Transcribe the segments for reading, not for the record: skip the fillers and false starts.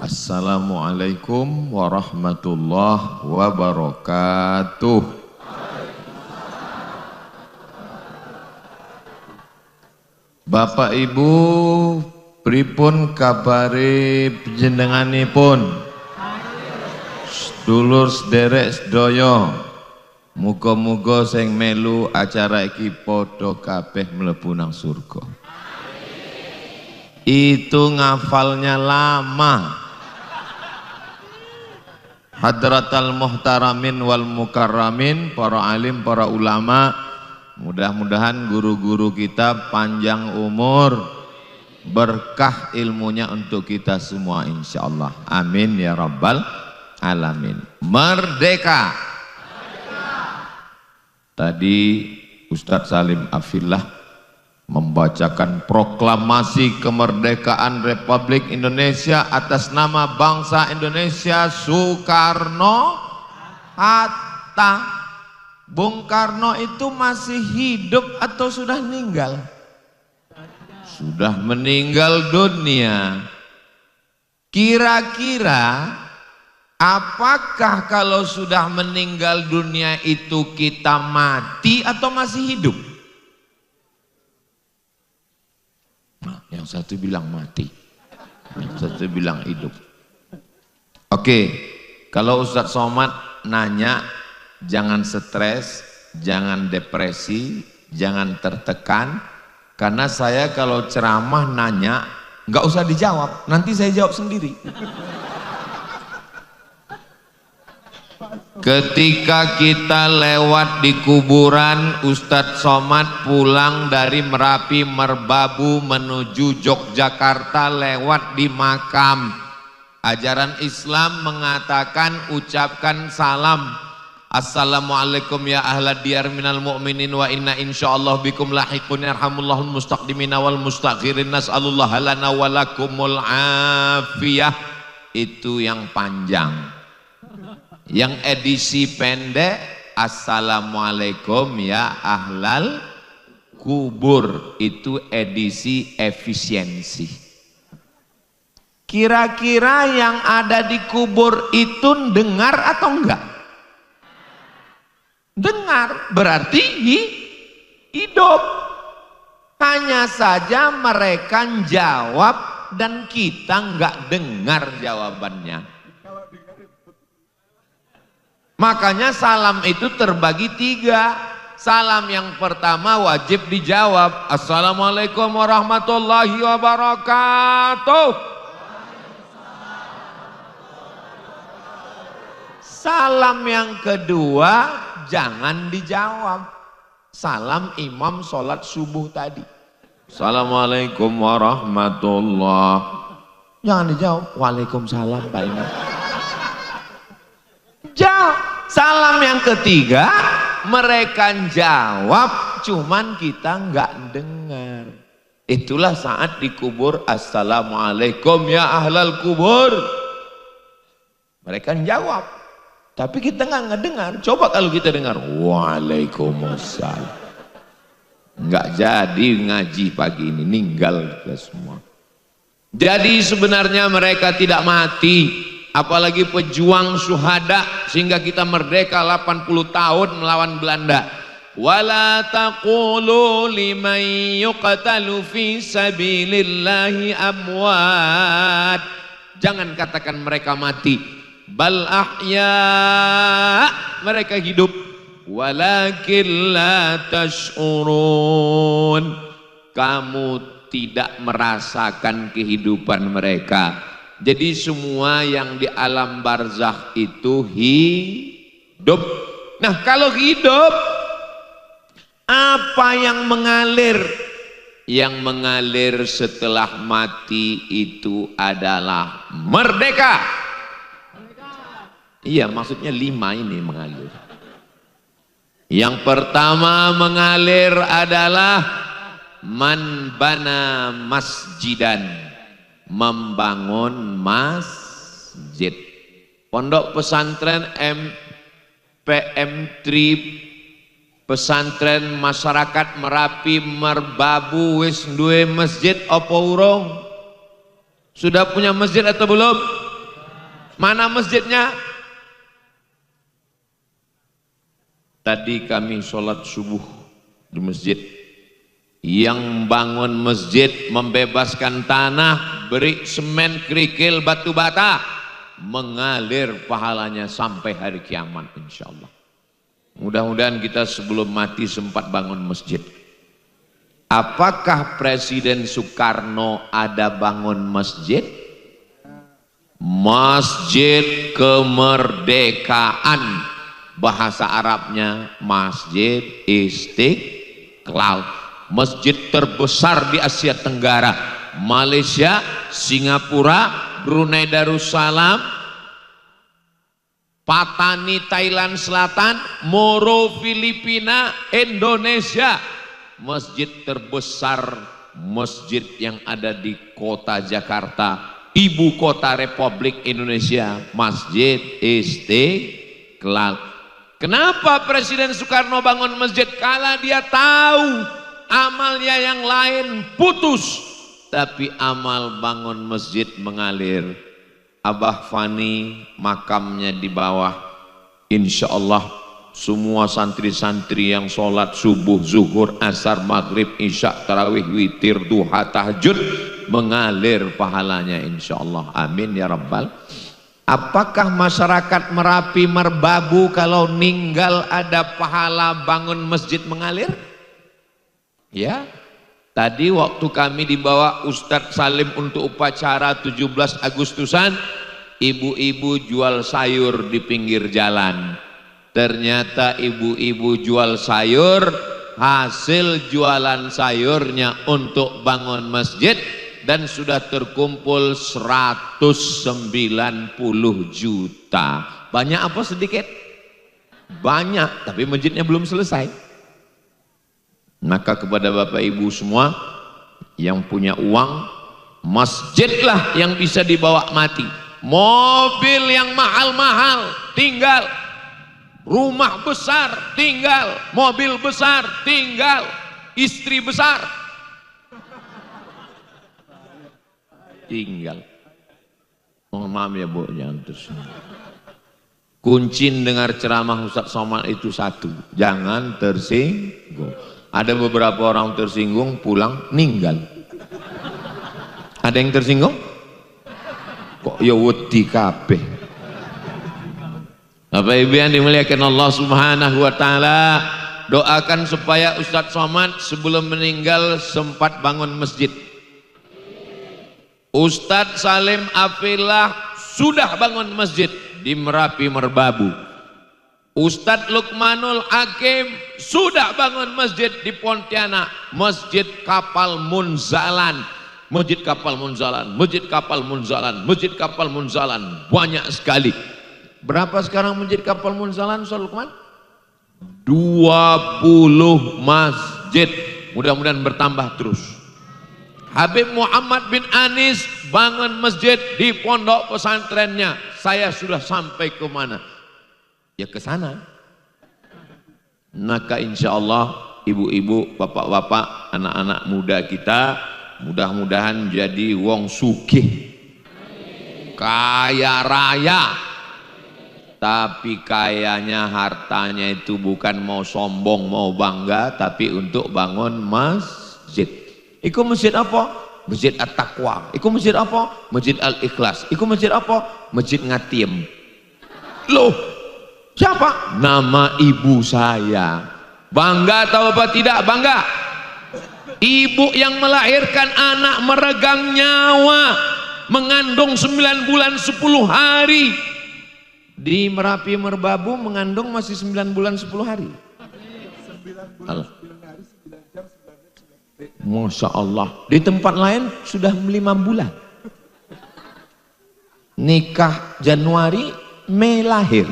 Assalamualaikum warahmatullahi wabarakatuh. Bapak Ibu, pripun kabare panjenenganipun? Sedulur sederek sedaya, muga-muga sing melu acara iki padha kabeh mlebu nang surga. Itu ngafalnya lama. Hadratal muhtaramin wal mukarramin, para alim, para ulama, mudah-mudahan guru-guru kita panjang umur, berkah ilmunya untuk kita semua insyaallah. Amin ya rabbal alamin. Merdeka. Tadi Ustadz Salim Afillah membacakan proklamasi kemerdekaan Republik Indonesia atas nama bangsa Indonesia Soekarno-Hatta. Bung Karno itu masih hidup atau sudah meninggal? Sudah meninggal dunia. Kira-kira apakah kalau sudah meninggal dunia itu kita mati atau masih hidup? Yang satu bilang mati, yang satu bilang hidup. Oke, kalau Ustadz Somad nanya, jangan stres, jangan depresi, jangan tertekan, karena saya kalau ceramah nanya, nggak usah dijawab, nanti saya jawab sendiri. Ketika kita lewat di kuburan, Ustadz Somad pulang dari Merapi Merbabu menuju Yogyakarta lewat di makam. Ajaran Islam mengatakan ucapkan salam. Assalamualaikum ya ahlad diyar minal mu'minin wa inna insyaallah bikum lahiqun yarhamullahul mustaqdimina wal mustakhirin nas'alullah lana walakumul afiyah. Itu yang panjang. Yang edisi pendek, Assalamualaikum ya ahlal kubur, itu edisi efisiensi. Kira-kira yang ada di kubur itu dengar atau enggak? Dengar, berarti hidup. Hanya saja mereka jawab dan kita enggak dengar jawabannya. Makanya salam itu terbagi 3. Salam yang pertama wajib dijawab. Assalamualaikum warahmatullahi wabarakatuh. Salam yang kedua jangan dijawab. Salam imam sholat subuh tadi. Assalamualaikum warahmatullahi. Jangan dijawab. Waalaikumsalam Pak Imam. Jawab. Salam yang ketiga mereka jawab, cuman kita nggak dengar. Itulah saat dikubur, Assalamualaikum ya ahlal kubur. Mereka jawab, tapi kita nggak ngedengar. Coba kalau kita dengar, Waalaikumsalam. Nggak jadi ngaji pagi ini, ninggal kita semua. Jadi sebenarnya mereka tidak mati. Apalagi pejuang syuhada sehingga kita merdeka 80 tahun melawan Belanda. Wala taqulu liman yuqtalu fi sabilillahi amwat. Jangan katakan mereka mati. Bal ahya, mereka hidup. Walakin la tash'urun. Kamu tidak merasakan kehidupan mereka. Jadi semua yang di alam barzakh itu hidup. Nah kalau hidup, apa yang mengalir? Yang mengalir setelah mati itu adalah merdeka. Iya, maksudnya 5 ini mengalir. Yang pertama mengalir adalah man bana masjidan, membangun masjid. Pondok pesantren PM3, pesantren masyarakat Merapi Merbabu wis duwe masjid apa urung? Sudah punya masjid atau belum? Mana masjidnya? Tadi kami sholat subuh di masjid. Yang bangun masjid membebaskan tanah, beri semen, kerikil, batu bata, mengalir pahalanya sampai hari kiamat insyaallah. Mudah-mudahan kita sebelum mati sempat bangun masjid. Apakah Presiden Soekarno ada bangun masjid? Masjid Kemerdekaan, bahasa Arabnya Masjid Istiqlal. Masjid terbesar di Asia Tenggara, Malaysia, Singapura, Brunei Darussalam, Patani Thailand Selatan, Moro Filipina, Indonesia. Masjid terbesar, masjid yang ada di kota Jakarta, ibu kota Republik Indonesia, Masjid Istiqlal. Kenapa Presiden Soekarno bangun masjid? Karena dia tahu amalnya yang lain putus, tapi amal bangun masjid mengalir. Abah Fani makamnya di bawah. Insya Allah semua santri-santri yang sholat subuh, zuhur, asar, maghrib, isya, tarawih, witir, duha, tahajud mengalir pahalanya insya Allah. Amin ya rabbal. Apakah masyarakat Merapi Merbabu kalau ninggal ada pahala bangun masjid mengalir? Ya, tadi waktu kami dibawa Ustadz Salim untuk upacara 17 Agustusan, ibu-ibu jual sayur di pinggir jalan. Ternyata ibu-ibu jual sayur, hasil jualan sayurnya untuk bangun masjid, dan sudah terkumpul 190 juta. Banyak apa sedikit? Banyak, tapi masjidnya belum selesai. Maka kepada Bapak Ibu semua yang punya uang, masjidlah yang bisa dibawa mati. Mobil yang mahal-mahal tinggal, rumah besar tinggal, mobil besar tinggal, istri besar tinggal. Mohon maaf ya Bu, jangan terus. Kunci dengar ceramah Ustadz Somad itu satu, jangan tersinggung. Ada beberapa orang tersinggung pulang ninggal. Ada yang tersinggung? Kok ya wedi kabeh. Bapak Ibu yang dimuliakan Allah Subhanahu wa taala, doakan supaya Ustadz Somad sebelum meninggal sempat bangun masjid. Ustadz Salim Afillah sudah bangun masjid di Merapi Merbabu. Ustadz Lukmanul Hakim sudah bangun masjid di Pontianak, Masjid Kapal Munzalan, Masjid Kapal Munzalan, Masjid Kapal Munzalan, Masjid Kapal Munzalan, banyak sekali. Berapa sekarang Masjid Kapal Munzalan, Ustadz Lukman? 20 masjid, mudah-mudahan bertambah terus. Habib Muhammad bin Anis bangun masjid di pondok pesantrennya. Saya sudah sampai ke mana? Ya ke sana. Maka insya Allah ibu-ibu, bapak-bapak, anak-anak muda kita mudah-mudahan jadi wong sugih, kaya raya. Tapi kayanya hartanya itu bukan mau sombong, mau bangga, tapi untuk bangun masjid. Iku masjid apa? Masjid At-Taqwa. Iku masjid apa? Masjid Al-Ikhlas. Iku masjid apa? Masjid Ngatiem. Loh, siapa? Nama ibu saya. Bangga atau apa tidak? Bangga. Ibu yang melahirkan anak meregang nyawa, mengandung 9 bulan 10 hari. Di Merapi Merbabu mengandung masih 9 bulan 10 hari. 9 bulan 9 hari 9 jam 9 menit. Masya Allah. Di tempat lain sudah 5 bulan. Nikah Januari, Mei lahir.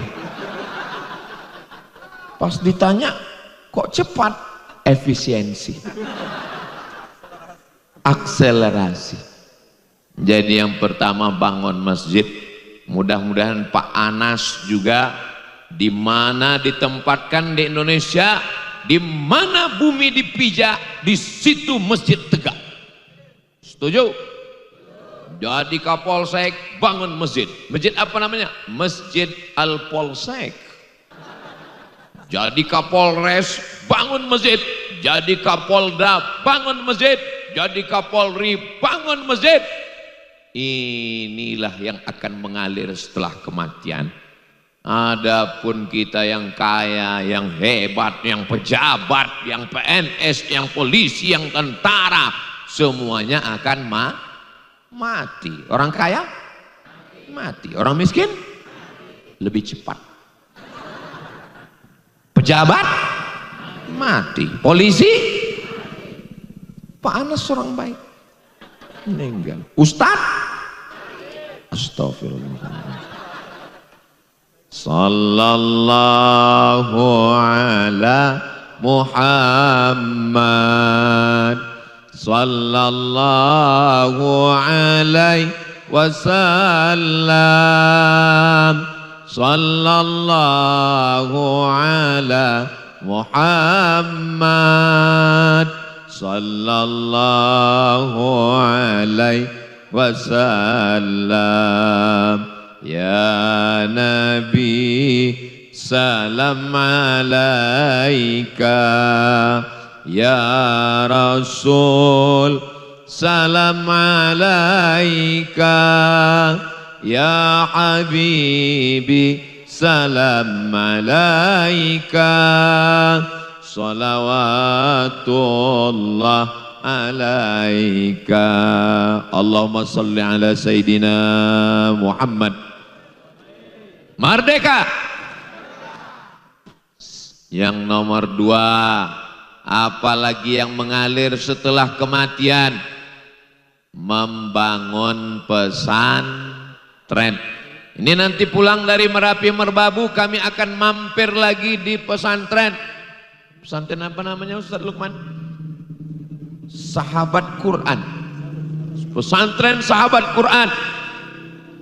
Pas ditanya, kok cepat? Efisiensi, akselerasi. Jadi yang pertama bangun masjid. Mudah-mudahan Pak Anas juga di mana ditempatkan di Indonesia, di mana bumi dipijak, di situ masjid tegak. Setuju? Jadi Kapolsek bangun masjid. Masjid apa namanya? Masjid Al-Polsek. Jadi Kapolres bangun masjid. Jadi Kapolda bangun masjid. Jadi Kapolri bangun masjid. Inilah yang akan mengalir setelah kematian. Adapun kita yang kaya, yang hebat, yang pejabat, yang PNS, yang polisi, yang tentara, semuanya akan mati. Orang kaya mati, orang miskin lebih cepat. Pejabat mati, polisi Pak Anas orang baik meninggal, Ustaz astagfirullah. Sallallahu ala Muhammad sallallahu alaihi wasallam. Sallallahu ala Muhammad sallallahu alaihi wasallam. Ya Nabi salam alaika, ya Rasul salam alaika, ya Habibi salam alaika, salawatullah alaika. Allahumma salli ala Sayyidina Muhammad. Merdeka. Yang nomor 2, apalagi yang mengalir setelah kematian? Membangun pesantren. Ini nanti pulang dari Merapi Merbabu kami akan mampir lagi di pesantren. Pesantren apa namanya Ustaz Lukman? Sahabat Quran. Pesantren Sahabat Quran.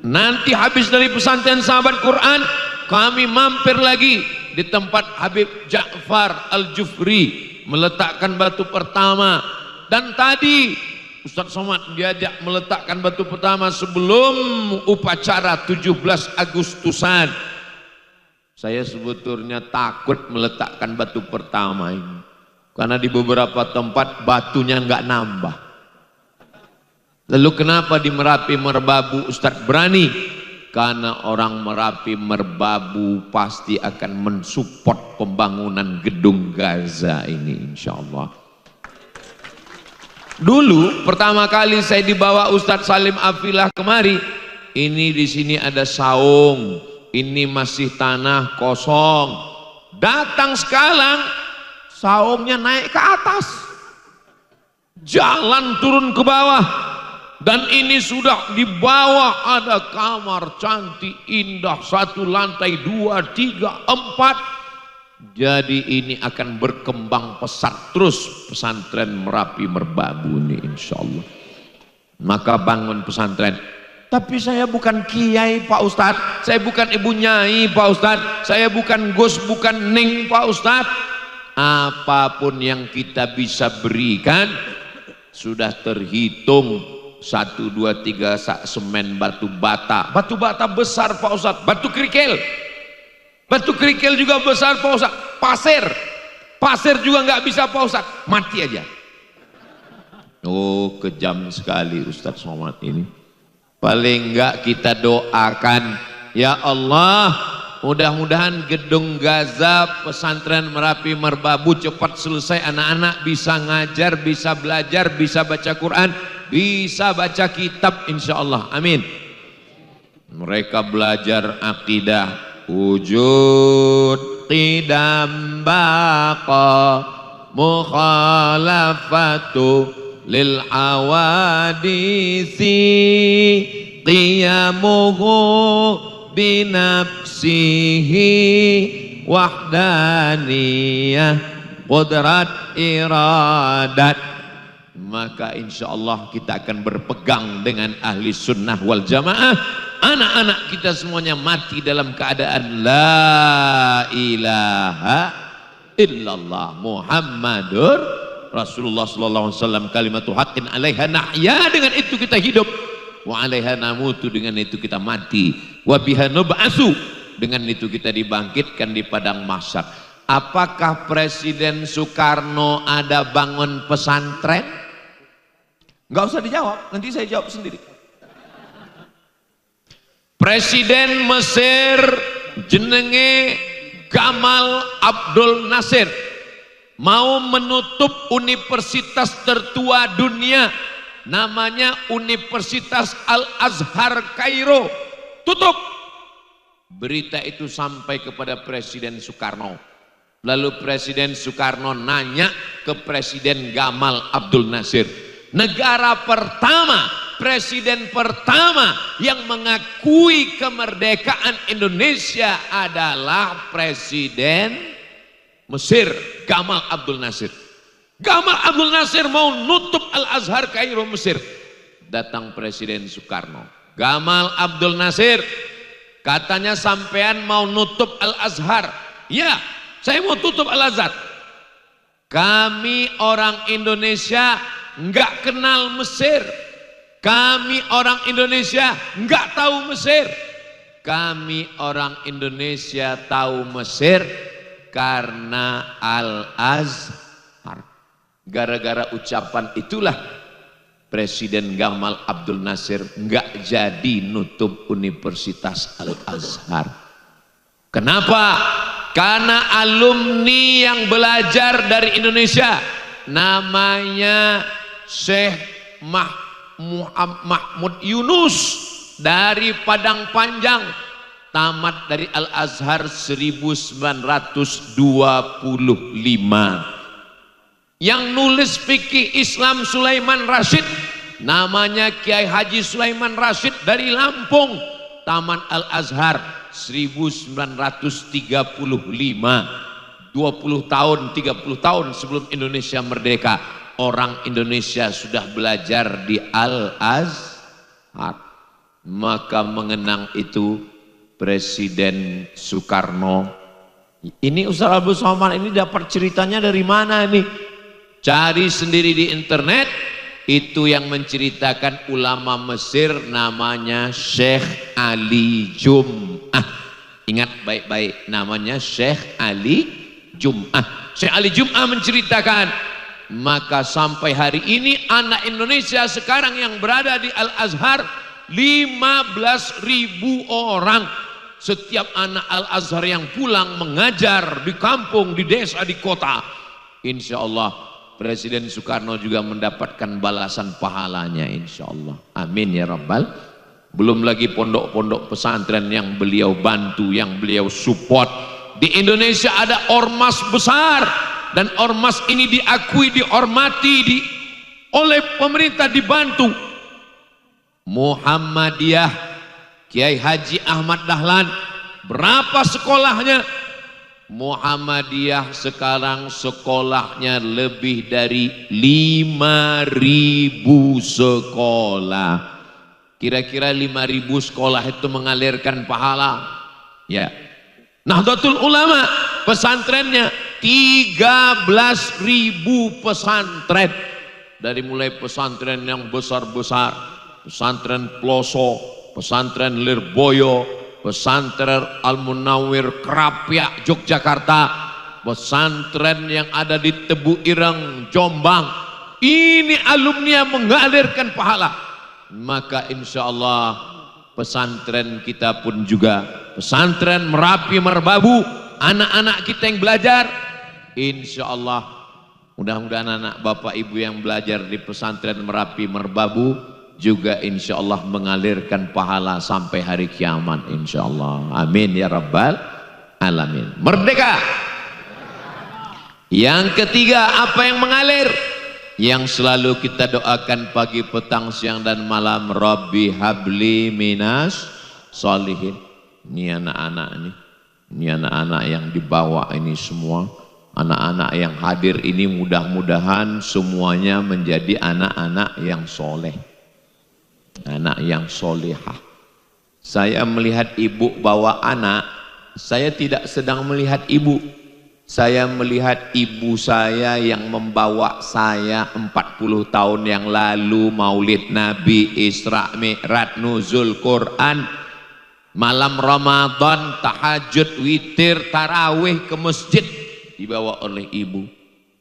Nanti habis dari pesantren Sahabat Quran, kami mampir lagi di tempat Habib Ja'far Al-Jufri meletakkan batu pertama. Dan tadi Ustaz Somad diajak meletakkan batu pertama sebelum upacara 17 Agustusan. Saya sebetulnya takut meletakkan batu pertama ini, karena di beberapa tempat batunya nggak nambah. Lalu kenapa di Merapi Merbabu Ustadz berani? Karena orang Merapi Merbabu pasti akan mensupport pembangunan gedung Gaza ini insya Allah. Dulu pertama kali saya dibawa Ustadz Salim Afilah kemari, ini di sini ada saung, ini masih tanah kosong. Datang sekarang saungnya naik ke atas, jalan turun ke bawah. Dan ini sudah di bawah ada kamar cantik indah, 1 lantai 2, 3, 4. Jadi ini akan berkembang pesat terus pesantren Merapi Merbabu ini insya Allah. Maka bangun pesantren. Tapi saya bukan kiai Pak Ustadz, saya bukan ibu nyai Pak Ustadz, saya bukan gus, bukan ning Pak Ustadz. Apapun yang kita bisa berikan sudah terhitung. 1, 2, 3 sak semen batu bata besar Pak Ustadz, batu kerikil juga besar Pak Ustadz, pasir juga nggak bisa Pak Ustadz, mati aja. Oh kejam sekali Ustadz Somad ini. Paling enggak kita doakan, ya Allah mudah-mudahan gedung Gaza pesantren Merapi Merbabu cepat selesai, anak-anak bisa ngajar, bisa belajar, bisa baca Quran, bisa baca kitab insya Allah, amin. Mereka belajar akidah, wujud qidam baqa mukhalafatu lil awadisi qiyamuhu binafsihi wahdaniyah qudrat iradat. Maka insya Allah kita akan berpegang dengan ahli sunnah wal jamaah. Anak-anak kita semuanya mati dalam keadaan la ilaha illallah Muhammadur Rasulullah sallallahu alaihi wasallam, kalimatu haqqin alaiha nahya. Dengan itu kita hidup. wa 'alaiha namutu, dengan itu kita mati, wa biha nub'atsu, dengan itu kita dibangkitkan di padang mahsyar. Apakah Presiden Soekarno ada bangun pesantren? Enggak usah dijawab, nanti saya jawab sendiri. Presiden Mesir jenenge Gamal Abdul Nasir mau menutup universitas tertua dunia, namanya Universitas Al-Azhar Kairo, tutup. Berita itu sampai kepada Presiden Soekarno. Lalu Presiden Soekarno nanya ke Presiden Gamal Abdul Nasir, negara pertama, presiden pertama yang mengakui kemerdekaan Indonesia adalah Presiden Mesir, Gamal Abdul Nasir. Gamal Abdul Nasir mau nutup Al-Azhar Kairo Mesir. Datang Presiden Soekarno, Gamal Abdul Nasir, katanya sampean mau nutup Al-Azhar. Ya, saya mau tutup Al-Azhar. Kami orang Indonesia enggak kenal Mesir. Kami orang Indonesia enggak tahu Mesir. Kami orang Indonesia tahu Mesir karena Al-Azhar. Gara-gara ucapan itulah Presiden Gamal Abdul Nasir enggak jadi nutup Universitas Al-Azhar. Kenapa? Karena alumni yang belajar dari Indonesia, namanya Syekh Mahmud Yunus dari Padang Panjang, tamat dari Al-Azhar 1925. Yang nulis fikih Islam Sulaiman Rashid, namanya Kiai Haji Sulaiman Rashid dari Lampung, tamat Al-Azhar 1935. 20 tahun, 30 tahun sebelum Indonesia merdeka, orang Indonesia sudah belajar di Al-Azhar. Maka mengenang itu Presiden Soekarno, ini Ustaz Abdul Somad ini dapat ceritanya dari mana ini? Cari sendiri di internet, itu yang menceritakan ulama Mesir namanya Syekh Ali Jum'ah. Ingat baik-baik, namanya Syekh Ali Jum'ah. Syekh Ali Jum'ah menceritakan, maka sampai hari ini anak Indonesia sekarang yang berada di Al-Azhar 15.000 orang. Setiap anak Al-Azhar yang pulang mengajar di kampung, di desa, di kota, insya Allah Presiden Soekarno juga mendapatkan balasan pahalanya, insya Allah. Amin ya Rabbal. Belum lagi pondok-pondok pesantren yang beliau bantu, yang beliau support. Di Indonesia ada ormas besar, dan ormas ini diakui, dihormati oleh pemerintah, dibantu. Muhammadiyah, Kiai Haji Ahmad Dahlan, berapa sekolahnya? Muhammadiyah sekarang sekolahnya lebih dari 5.000 sekolah. Kira-kira 5.000 sekolah itu mengalirkan pahala. Ya. Nahdlatul Ulama pesantrennya 13.000 pesantren. Dari mulai pesantren yang besar-besar, pesantren Ploso, pesantren Lirboyo, pesantren Al-Munawwir Krapyak Yogyakarta, pesantren yang ada di Tebu Ireng Jombang, ini alumni mengalirkan pahala. Maka insya Allah pesantren kita pun juga, pesantren Merapi Merbabu, anak-anak kita yang belajar, insya Allah mudah-mudahan anak bapak ibu yang belajar di pesantren Merapi Merbabu juga insya Allah mengalirkan pahala sampai hari kiamat, insya Allah. Amin ya Rabbal Alamin. Merdeka. Yang ketiga, apa yang mengalir? Yang selalu kita doakan pagi, petang, siang dan malam, Rabbi habli minas solihin. Ini anak-anak ini anak-anak yang dibawa ini semua, anak-anak yang hadir ini, mudah-mudahan semuanya menjadi anak-anak yang soleh, anak yang solehah. Saya melihat ibu bawa anak, saya tidak sedang melihat ibu, Saya melihat ibu saya yang membawa saya 40 tahun yang lalu maulid Nabi, Isra Mi'raj, nuzul Quran, malam Ramadan, tahajud, witir, tarawih ke masjid dibawa oleh ibu.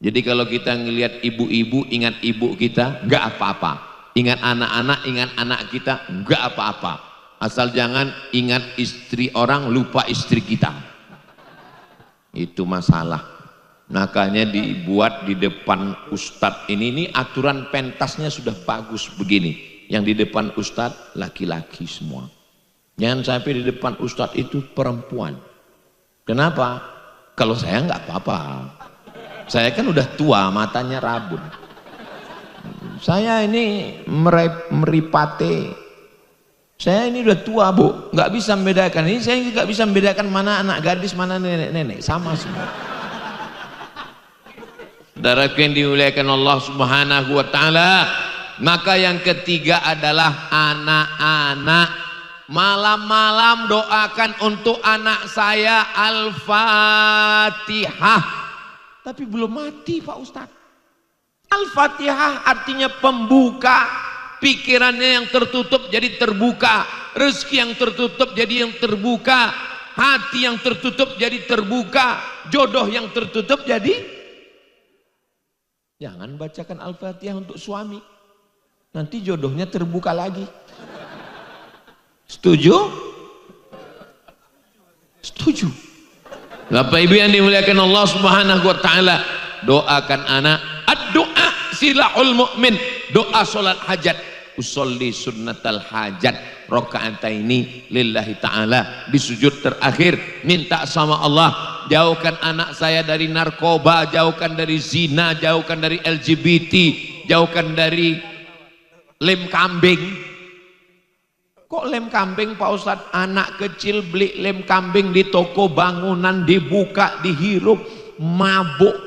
Jadi kalau kita ngelihat ibu-ibu, ingat ibu kita, enggak apa-apa. Ingat anak-anak, ingat anak kita, enggak apa-apa. Asal jangan ingat istri orang, lupa istri kita. Itu masalah. Makanya dibuat di depan ustadz ini aturan pentasnya sudah bagus begini. Yang di depan ustadz laki-laki semua. Jangan sampai di depan ustadz itu perempuan. Kenapa? Kalau saya nggak apa-apa. Saya kan udah tua, matanya rabun. Saya ini meripate. Saya ini udah tua, Bu, nggak bisa membedakan. Ini saya nggak bisa membedakan mana anak gadis, mana nenek-nenek, sama semua. Saudaraku yang dimuliakan Allah Subhanahu wa taala, maka yang ketiga adalah anak-anak. Malam-malam doakan untuk anak saya Al-Fatihah. Tapi belum mati, Pak Ustadz. Al-Fatihah artinya pembuka. Pikirannya yang tertutup jadi terbuka, rezeki yang tertutup jadi yang terbuka, hati yang tertutup jadi terbuka, jodoh yang tertutup jadi. Jangan bacakan Al-Fatihah untuk suami, nanti jodohnya terbuka lagi. Setuju? Setuju. Bapak Ibu yang dimuliakan Allah Subhanahu wa taala, doakan anak. Ad-doa silahul mu'min. Doa solat hajat, usolli sunnatal hajat, rakaataini lillahi ta'ala. Di sujud terakhir minta sama Allah, jauhkan anak saya dari narkoba, jauhkan dari zina, jauhkan dari LGBT, jauhkan dari lem kambing. Kok lem kambing, Pak Ustadz? Anak kecil beli lem kambing di toko bangunan, dibuka, dihirup, mabuk.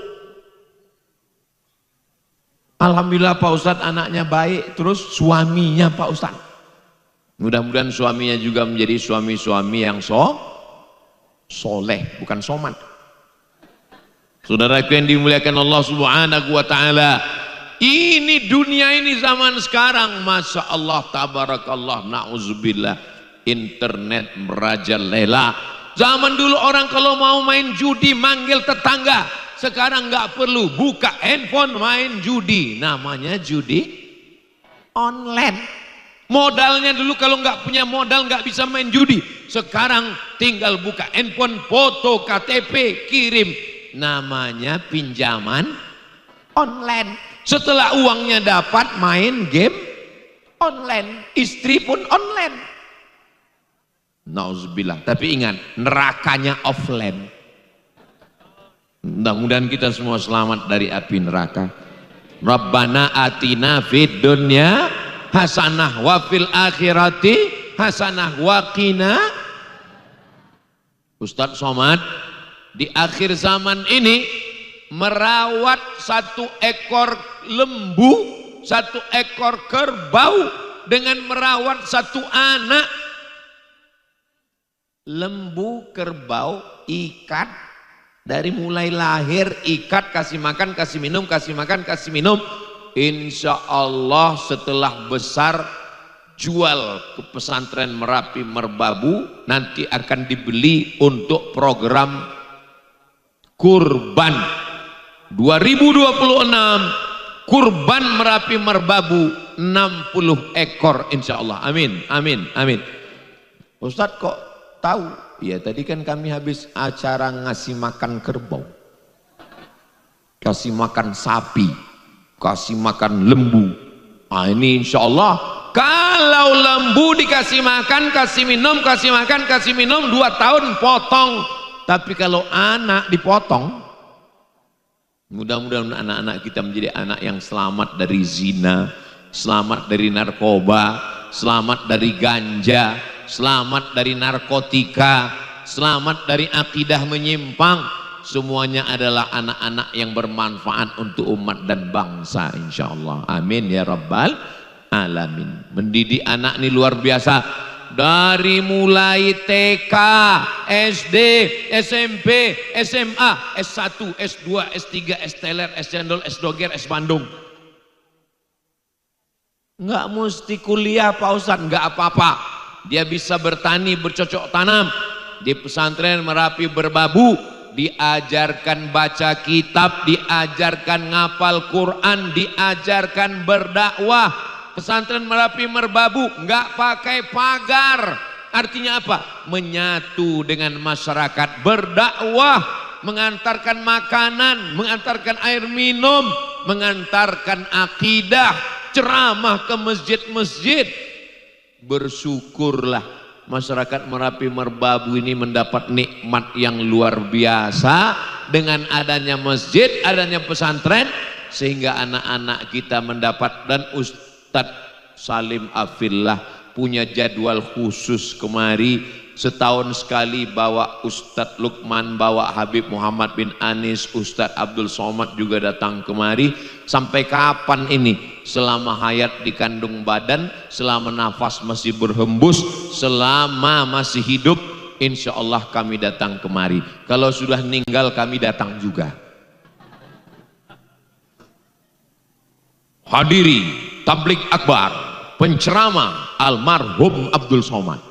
Alhamdulillah Pak Ustadz anaknya baik, terus suaminya Pak Ustadz. Mudah-mudahan suaminya juga menjadi suami-suami yang soleh, bukan soman. Saudaraku yang dimuliakan Allah Subhanahu wa taala, ini dunia ini zaman sekarang, Masya Allah, tabarakallah, na'udzubillah, internet merajalela. Zaman dulu orang kalau mau main judi manggil tetangga. Sekarang nggak perlu, buka handphone main judi, namanya judi online. Modalnya dulu kalau nggak punya modal nggak bisa main judi. Sekarang tinggal buka handphone, foto KTP, kirim, namanya pinjaman online. Setelah uangnya dapat, main game online, istri pun online. Nauzubillah. Tapi ingat, nerakanya offline. Mudah-mudahan kita semua selamat dari api neraka. Rabbana atina fid dunya hasanah wa fil akhirati hasanah wa qina. Ustadz Somad di akhir zaman ini merawat satu ekor lembu, satu ekor kerbau dengan merawat satu anak. Lembu, kerbau, ikat. Dari mulai lahir, ikat, kasih makan, kasih minum, kasih makan, kasih minum. Insya Allah setelah besar, jual ke pesantren Merapi Merbabu. Nanti akan dibeli untuk program kurban 2026. Kurban Merapi Merbabu 60 ekor insya Allah. Amin, amin, amin. Ustadz kok tahu? Ya tadi kan kami habis acara ngasih makan kerbau, kasih makan sapi, kasih makan lembu. Ah ini insya Allah kalau lembu dikasih makan, kasih minum, kasih makan, kasih minum 2 tahun potong. Tapi kalau anak dipotong, mudah-mudahan anak-anak kita menjadi anak yang selamat dari zina, selamat dari narkoba, selamat dari ganja, selamat dari narkotika, selamat dari akidah menyimpang. Semuanya adalah anak-anak yang bermanfaat untuk umat dan bangsa insyaallah. Amin ya rabbal alamin. Mendidik anak ini luar biasa. dari mulai TK, SD, SMP, SMA, S1, S2, S3, S teler, S cendol, S doger, S Bandung. Enggak mesti kuliah Pak Ustadz, enggak apa-apa. Dia bisa bertani, bercocok tanam. Di pesantren Merapi Merbabu diajarkan baca kitab, diajarkan ngapal Quran, diajarkan berdakwah. Pesantren Merapi Merbabu enggak pakai pagar. Artinya apa? Menyatu dengan masyarakat, berdakwah, mengantarkan makanan, mengantarkan air minum, mengantarkan akidah, ceramah ke masjid-masjid. Bersyukurlah masyarakat Merapi Merbabu ini mendapat nikmat yang luar biasa dengan adanya masjid, adanya pesantren, sehingga anak-anak kita mendapat. Dan Ustadz Salim Afillah punya jadwal khusus kemari, setahun sekali bawa Ustadz Lukman, bawa Habib Muhammad bin Anis, Ustadz Abdul Somad juga datang kemari. Sampai kapan ini? Selama hayat dikandung badan, selama nafas masih berhembus, selama masih hidup, insya Allah kami datang kemari. Kalau sudah meninggal kami datang juga. Hadiri tablik akbar, penceramah almarhum Abdul Somad.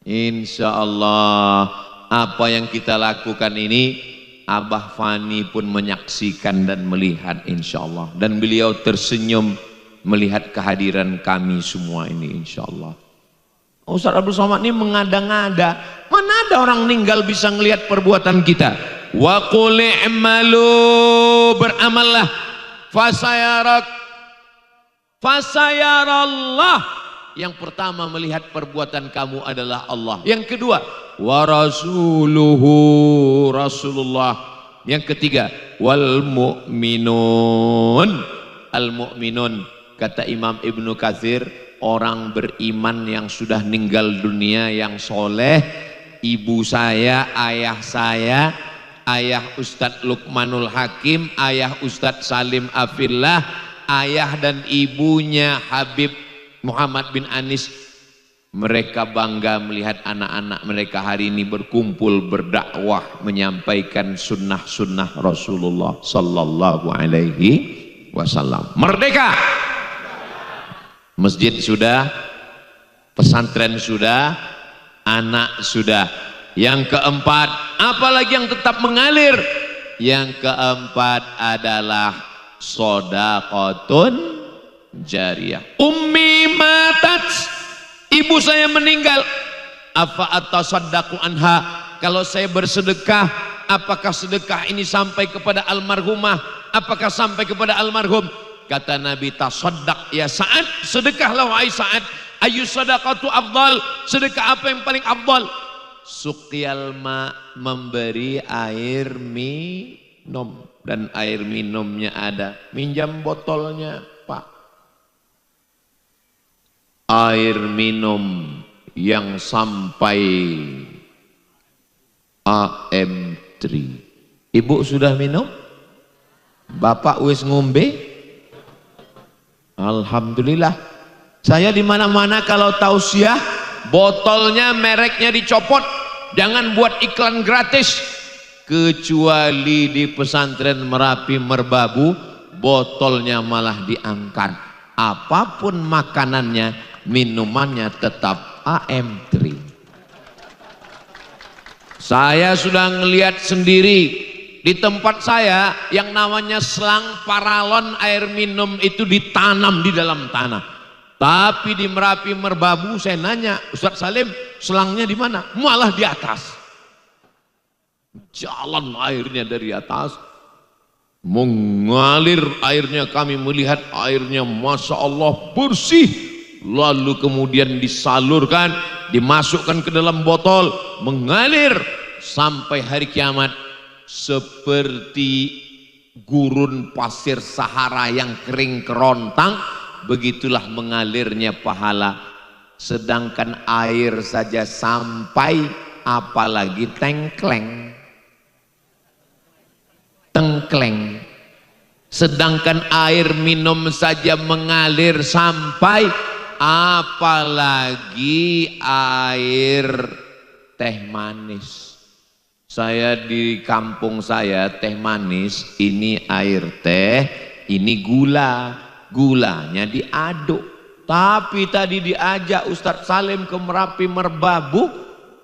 Insya Allah apa yang kita lakukan ini Abah Fani pun menyaksikan dan melihat insya Allah. Dan beliau tersenyum melihat kehadiran kami semua ini insya Allah. Ustaz Abdul Somad ini mengada-ngada. Mana ada orang meninggal bisa melihat perbuatan kita. Wa qul i'malu, beramallah, fasayarallah. Yang pertama melihat perbuatan kamu adalah Allah. Yang kedua, wa rasuluhu, Rasulullah. Yang ketiga, wal mu'minun. Al mu'minun, kata Imam Ibnu Katsir, orang beriman yang sudah meninggal dunia yang soleh. Ibu saya, ayah Ustadz Lukmanul Hakim, ayah Ustadz Salim Afillah, ayah dan ibunya Habib Muhammad bin Anis. Mereka bangga melihat anak-anak mereka hari ini berkumpul berdakwah, menyampaikan sunnah-sunnah Rasulullah sallallahu alaihi wasallam. Merdeka! Masjid sudah, pesantren sudah, anak sudah. Yang keempat, apalagi yang tetap mengalir? Yang keempat adalah shadaqatun jariyah. Ummi matat, ibu saya meninggal. Afa atasaddaqu anha, kalau saya bersedekah, apakah sedekah ini sampai kepada almarhumah? Apakah sampai kepada almarhum? Kata Nabi, tasaddaq ya Sa'ad, sedekahlah wahai Sa'ad. Ayu sadaqatu afdal, sedekah apa yang paling afdal? Suqyal ma, memberi air minum. Dan air minumnya ada, minjam botolnya Pak. Air minum yang sampai AM3. Ibu sudah minum? Bapak wis ngombe? Alhamdulillah. Saya di mana-mana kalau tausiah, botolnya mereknya dicopot. Jangan buat iklan gratis. Kecuali di pesantren Merapi Merbabu, botolnya malah diangkat. Apapun makanannya, minumannya tetap AM3. Saya sudah ngelihat sendiri di tempat saya yang namanya selang paralon air minum itu ditanam di dalam tanah. Tapi di Merapi Merbabu saya nanya, Ustadz Salim, selangnya di mana? Malah di atas. Jalan airnya dari atas, mengalir airnya, kami melihat airnya Masya Allah bersih. Lalu kemudian disalurkan, dimasukkan ke dalam botol, mengalir sampai hari kiamat. Seperti gurun pasir Sahara yang kering kerontang, begitulah mengalirnya pahala. Sedangkan air saja sampai, apalagi tengkleng. Sedangkan air minum saja mengalir sampai, apalagi air teh manis. Saya di kampung saya teh manis, ini air teh, ini gula. Gulanya diaduk. Tapi tadi diajak Ustadz Salim ke Merapi Merbabu,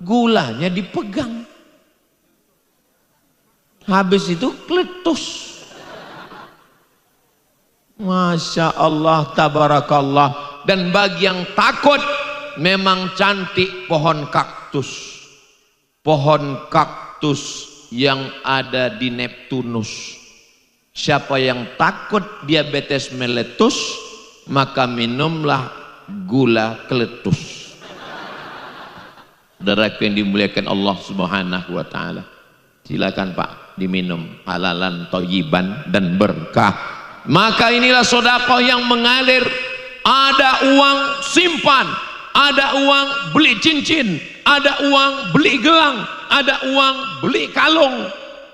gulanya dipegang. Habis itu kletus. Masya Allah, tabarakallah. Dan bagi yang takut, memang cantik pohon kaktus. Pohon kaktus yang ada di Neptunus. Siapa yang takut diabetes meletus, maka minumlah gula kletus. Saudaraku yang dimuliakan Allah Subhanahu wa taala. Silakan Pak, diminum halalan thayyiban dan berkah. Maka inilah sedekah yang mengalir. Ada uang simpan, ada uang beli cincin, ada uang beli gelang, ada uang beli kalung.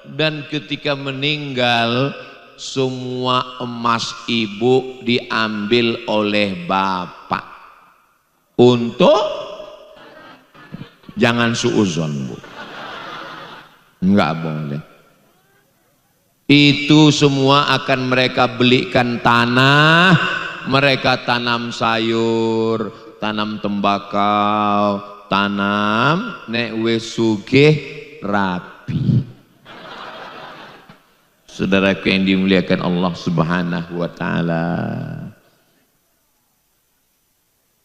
Dan ketika meninggal, semua emas ibu diambil oleh bapak. Untuk jangan suuzon, Bu. Enggak boleh. Itu semua akan mereka belikan tanah, mereka tanam sayur, tanam tembakau, tanam nek wis sugih rapi. Saudaraku yang dimuliakan Allah Subhanahu wa taala.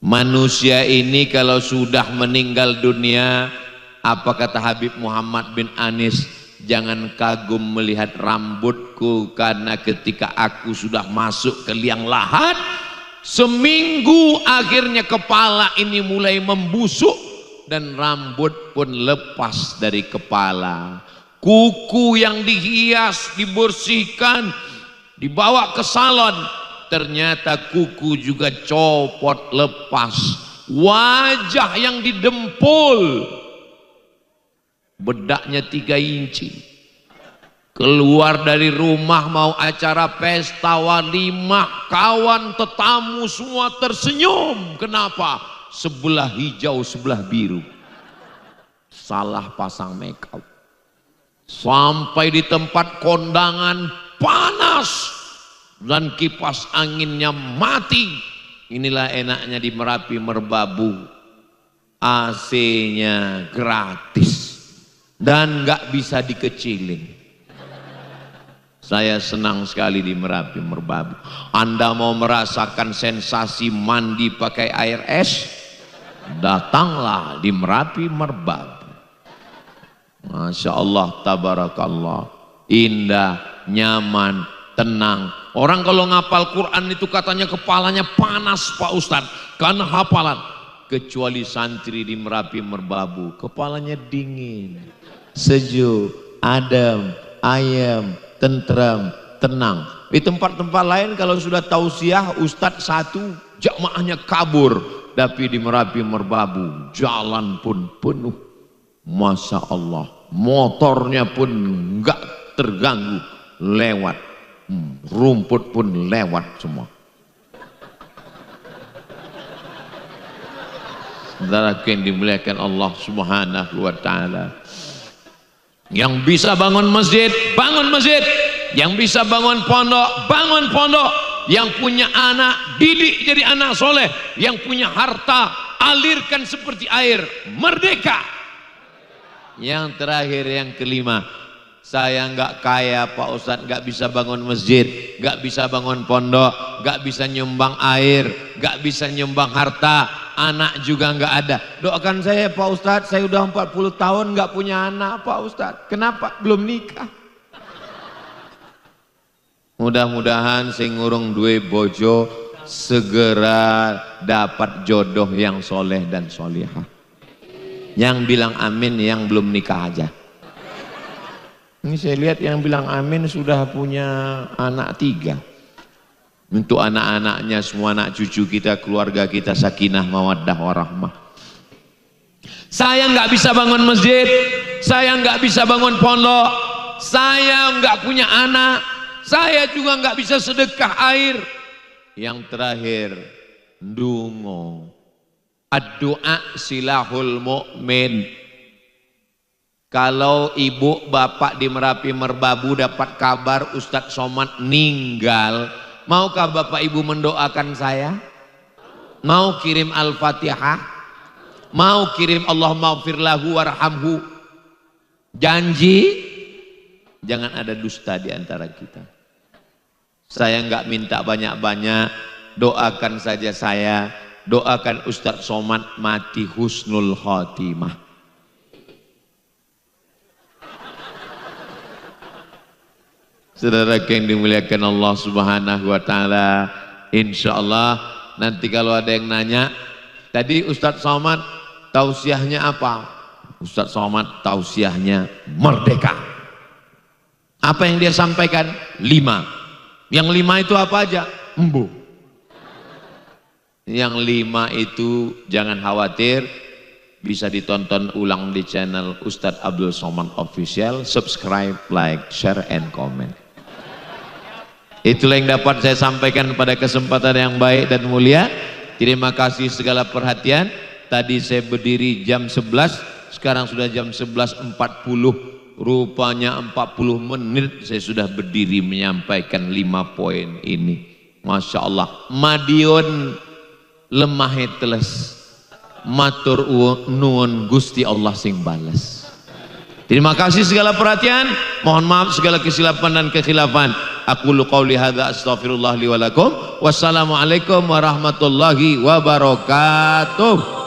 Manusia ini kalau sudah meninggal dunia, apa kata Habib Muhammad bin Anis, jangan kagum melihat rambutku, karena ketika aku sudah masuk ke liang lahat, seminggu akhirnya kepala ini mulai membusuk dan rambut pun lepas dari kepala. Kuku yang dihias, dibersihkan, dibawa ke salon, ternyata kuku juga copot lepas. Wajah yang didempul, bedaknya 3 inci. Keluar dari rumah mau acara pesta walimah, kawan tetamu semua tersenyum. Kenapa? Sebelah hijau, sebelah biru. Salah pasang make up. Sampai di tempat kondangan panas dan kipas anginnya mati. Inilah enaknya di Merapi Merbabu, AC-nya gratis dan nggak bisa dikecilin. Saya senang sekali di Merapi Merbabu. Anda mau merasakan sensasi mandi pakai air es? Datanglah di Merapi Merbabu. Masya Allah, tabarakallah, indah, nyaman, tenang. Orang kalau ngapal Quran itu katanya kepalanya panas Pak Ustadz, karena hafalan. Kecuali santri di Merapi Merbabu, kepalanya dingin, sejuk, adem, ayem, tentram, tenang. Di tempat-tempat lain kalau sudah tausiah Ustadz satu, jamaahnya kabur. Tapi di Merapi Merbabu jalan pun penuh. Masya Allah, motornya pun enggak terganggu, lewat, rumput pun lewat semua. Saudara yang dimuliakan Allah Subhanahu wa taala. Yang bisa bangun masjid, bangun masjid. Yang bisa bangun pondok, bangun pondok. Yang punya anak, didik jadi anak soleh. Yang punya harta, alirkan seperti air, merdeka. Yang terakhir, yang kelima, saya nggak kaya Pak Ustadz, nggak bisa bangun masjid, nggak bisa bangun pondok, nggak bisa nyumbang air, nggak bisa nyumbang harta, anak juga nggak ada. Doakan saya Pak Ustadz, saya udah 40 tahun nggak punya anak Pak Ustadz. Kenapa? Belum nikah. Mudah-mudahan sing ngurung duwe bojo segera dapat jodoh yang soleh dan solihah. Yang bilang amin yang belum nikah aja. Ini saya lihat yang bilang amin sudah punya anak 3. Untuk anak-anaknya semua, anak cucu kita, keluarga kita, sakinah mawaddah warahmah. Saya nggak bisa bangun masjid, saya nggak bisa bangun pondok, saya nggak punya anak, saya juga nggak bisa sedekah air. Yang terakhir, Ndungo. Ad-du'a silahul mu'min. Kalau ibu bapak di Merapi Merbabu dapat kabar Ustadz Somad meninggal, maukah bapak ibu mendoakan saya? Mau kirim Al-Fatihah? Mau kirim Allahumma ighfir lahu warhamhu? Janji? Jangan ada dusta di antara kita. Saya enggak minta banyak-banyak, doakan saja saya. Doakan Ustadz Somad mati husnul khotimah. Saudara yang dimuliakan Allah Subhanahu wa taala, insyaallah nanti kalau ada yang nanya, tadi Ustadz Somad tausiahnya apa? Ustadz Somad tausiahnya merdeka. Apa yang dia sampaikan? 5. Yang 5 itu apa aja? Embu. Yang 5 itu jangan khawatir, bisa ditonton ulang di channel Ustadz Abdul Somad Official. Subscribe, like, share, and comment. Itulah yang dapat saya sampaikan pada kesempatan yang baik dan mulia. Terima kasih segala perhatian. Tadi saya berdiri jam 11, sekarang sudah jam 11.40. Rupanya 40 menit saya sudah berdiri menyampaikan 5 poin ini. Masya Allah. Madiun lemah teles, matur nuwun Gusti Allah sing bales. Terima kasih segala perhatian. Mohon maaf segala kesilapan dan kekhilafan. Aqulu qauli hadza astaghfirullah li wa lakum. Wassalamualaikum warahmatullahi wabarakatuh.